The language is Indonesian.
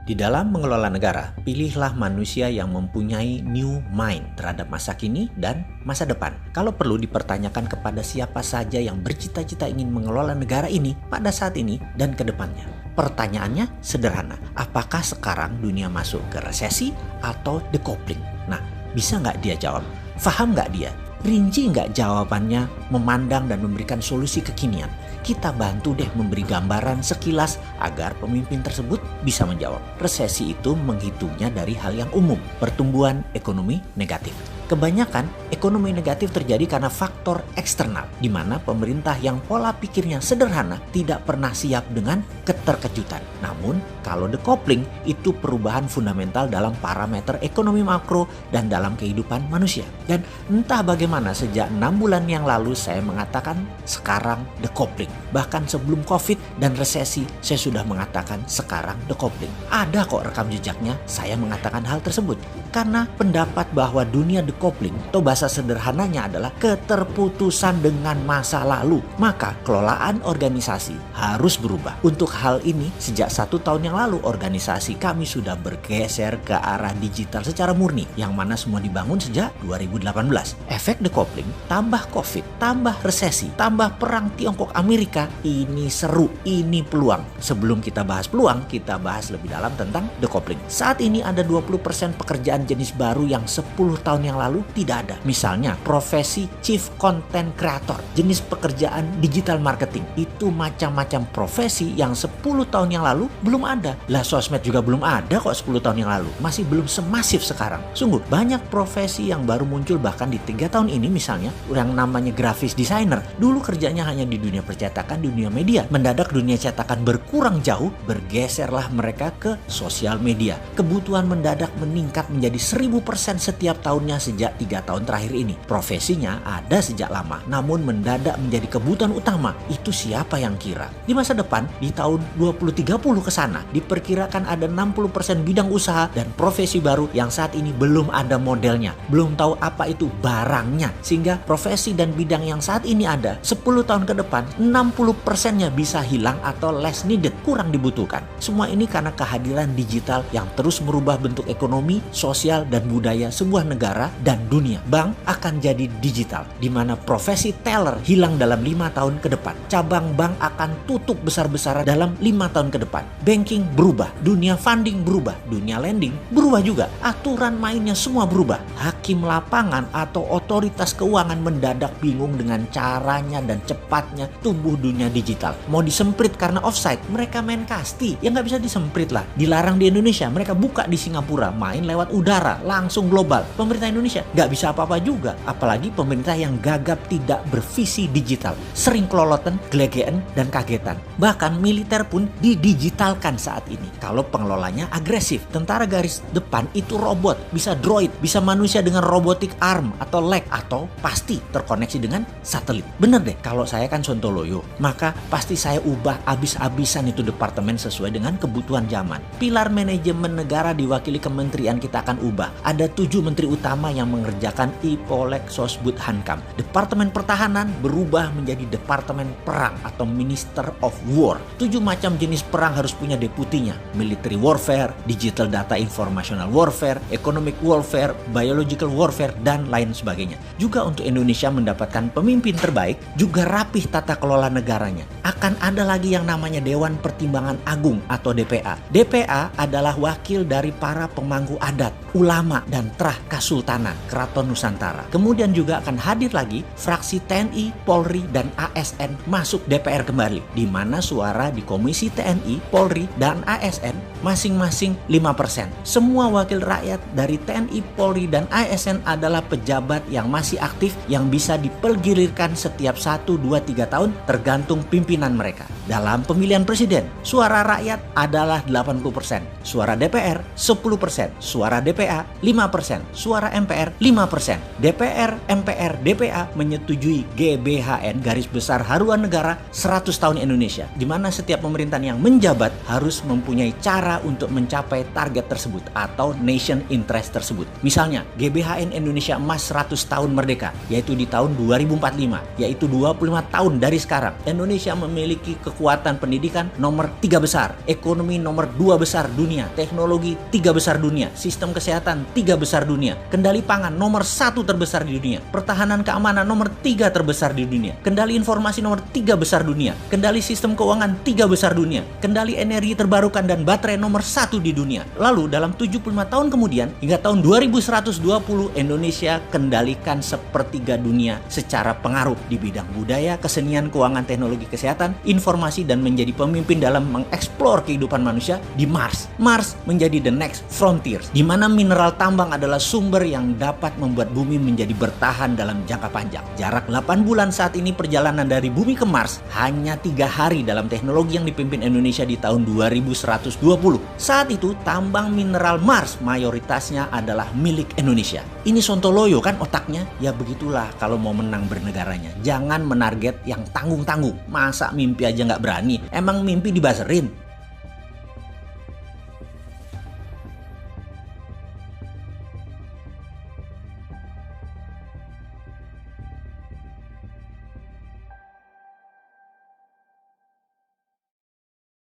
Di dalam mengelola negara, pilihlah manusia yang mempunyai new mind terhadap masa kini dan masa depan. Kalau perlu dipertanyakan kepada siapa saja yang bercita-cita ingin mengelola negara ini pada saat ini dan ke depannya. Pertanyaannya sederhana, apakah sekarang dunia masuk ke resesi atau decoupling? Nah, bisa nggak dia jawab? Faham nggak dia? Rinci nggak jawabannya, memandang dan memberikan solusi kekinian? Kita bantu deh memberi gambaran sekilas agar pemimpin tersebut bisa menjawab. Resesi itu menghitungnya dari hal yang umum, pertumbuhan ekonomi negatif. Kebanyakan ekonomi negatif terjadi karena faktor eksternal, di mana pemerintah yang pola pikirnya sederhana tidak pernah siap dengan keterkejutan. Namun, kalau decoupling itu perubahan fundamental dalam parameter ekonomi makro dan dalam kehidupan manusia. Dan entah bagaimana sejak 6 bulan yang lalu saya mengatakan sekarang decoupling. Bahkan sebelum COVID dan resesi saya sudah mengatakan sekarang decoupling. Ada kok rekam jejaknya saya mengatakan hal tersebut. Karena pendapat bahwa dunia decoupling atau bahasa sederhananya adalah keterputusan dengan masa lalu. Maka kelolaan organisasi harus berubah. Untuk hal ini sejak 1 tahun yang lalu organisasi kami sudah bergeser ke arah digital secara murni. Yang mana semua dibangun sejak 2018. Efek decoupling tambah COVID, tambah resesi, tambah perang Tiongkok Amerika. Ini seru, ini peluang. Sebelum kita bahas peluang, kita bahas lebih dalam tentang decoupling. Saat ini ada 20% pekerjaan jenis baru yang 10 tahun yang lalu tidak ada. Misalnya profesi Chief Content Creator, jenis pekerjaan digital marketing. Itu macam-macam profesi yang 10 tahun yang lalu belum ada. Lah sosmed juga belum ada kok 10 tahun yang lalu. Masih belum semasif sekarang. Sungguh banyak profesi yang baru muncul bahkan di 3 tahun ini, misalnya yang namanya graphics designer. Dulu kerjanya hanya di dunia percetakan, di dunia media. Mendadak dunia cetakan berkurang jauh, bergeserlah mereka ke sosial media. Kebutuhan mendadak meningkat menjadi 1000% setiap tahunnya sejak 3 tahun terakhir ini. Profesinya ada sejak lama, namun mendadak menjadi kebutuhan utama. Itu siapa yang kira? Di masa depan, di tahun 2030 ke sana, diperkirakan ada 60% bidang usaha dan profesi baru yang saat ini belum ada modelnya. Belum tahu apa itu barangnya. Sehingga profesi dan bidang yang saat ini ada, 10 tahun ke depan, 60%-nya bisa hilang atau less needed, kurang dibutuhkan. Semua ini karena kehadiran digital yang terus merubah bentuk ekonomi, sosial, dan budaya sebuah negara dan dunia. Bank akan jadi digital, di mana profesi teller hilang dalam 5 tahun ke depan. Cabang bank akan tutup besar-besaran dalam 5 tahun ke depan. Banking berubah, dunia funding berubah, dunia lending berubah juga. Aturan mainnya semua berubah. Hakim lapangan atau otoritas keuangan mendadak bingung dengan caranya dan cepatnya tumbuh dunia digital. Mau disemprit karena offside, mereka main kasti. Ya nggak bisa disemprit lah. Dilarang di Indonesia, mereka buka di Singapura, main lewat udara, langsung global. Pemerintah Indonesia nggak bisa apa-apa juga. Apalagi pemerintah yang gagap tidak bervisi digital. Sering keloloten, gelegean, dan kagetan. Bahkan militer pun didigitalkan saat ini. Kalau pengelolanya agresif. Tentara garis depan itu robot, bisa droid, bisa manusia dengan robotic arm atau leg, atau pasti terkoneksi dengan satelit. Bener deh, kalau saya kan sontoloyo, maka pasti saya ubah abis-abisan itu departemen sesuai dengan kebutuhan zaman. Pilar manajemen negara diwakili kementerian kita akan ubah. Ada 7 menteri utama yang mengerjakan Ipolek Sosbud Hankam. Departemen pertahanan berubah menjadi departemen perang atau Minister of War. 7 macam jenis perang harus punya deputinya. Military warfare, digital data informational warfare, economic warfare, biological warfare, dan lain sebagainya. Juga untuk Indonesia mendapatkan pemimpin terbaik, juga rapih tata kelola negaranya. Akan ada lagi yang namanya Dewan Pertimbangan Agung atau DPA. DPA adalah wakil dari para pemangku adat, ulama, dan trah Kasultanan Keraton Nusantara. Kemudian juga akan hadir lagi fraksi TNI, Polri, dan ASN masuk DPR kembali, di mana suara di Komisi TNI, Polri, dan ASN masing-masing 5%. Semua wakil rakyat dari TNI, Polri, dan ASN adalah pejabat yang masih aktif yang bisa dipergilirkan setiap 1, 2, 3 tahun tergantung pimpinan mereka. Dalam pemilihan presiden, suara rakyat adalah 80%, suara DPR 10%, suara DPA 5%, suara MPR MPR 5%. DPR, MPR, DPA menyetujui GBHN garis besar haluan negara 100 tahun Indonesia, di mana setiap pemerintahan yang menjabat harus mempunyai cara untuk mencapai target tersebut atau nation interest tersebut. Misalnya, GBHN Indonesia Emas 100 tahun merdeka, yaitu di tahun 2045, yaitu 25 tahun dari sekarang. Indonesia memiliki kekuatan pendidikan nomor 3 besar, ekonomi nomor 2 besar dunia, teknologi 3 besar dunia, sistem kesehatan 3 besar dunia, kendali pangan nomor 1 terbesar di dunia, pertahanan keamanan nomor 3 terbesar di dunia, kendali informasi nomor 3 besar dunia, kendali sistem keuangan 3 besar dunia, kendali energi terbarukan dan baterai nomor 1 di dunia. Lalu dalam 75 tahun kemudian, hingga tahun 2120, Indonesia kendalikan sepertiga dunia secara pengaruh di bidang budaya, kesenian, keuangan, teknologi, kesehatan, informasi, dan menjadi pemimpin dalam mengeksplor kehidupan manusia di Mars. Mars menjadi the next frontier, di mana mineral tambang adalah sumber yang dapat membuat bumi menjadi bertahan dalam jangka panjang. Jarak 8 bulan saat ini perjalanan dari bumi ke Mars hanya 3 hari dalam teknologi yang dipimpin Indonesia di tahun 2120. Saat itu tambang mineral Mars mayoritasnya adalah milik Indonesia. Ini sontoloyo kan otaknya? Ya begitulah kalau mau menang bernegaranya. Jangan menarget yang tanggung-tanggung. Masa mimpi aja nggak berani? Emang mimpi dibaserin?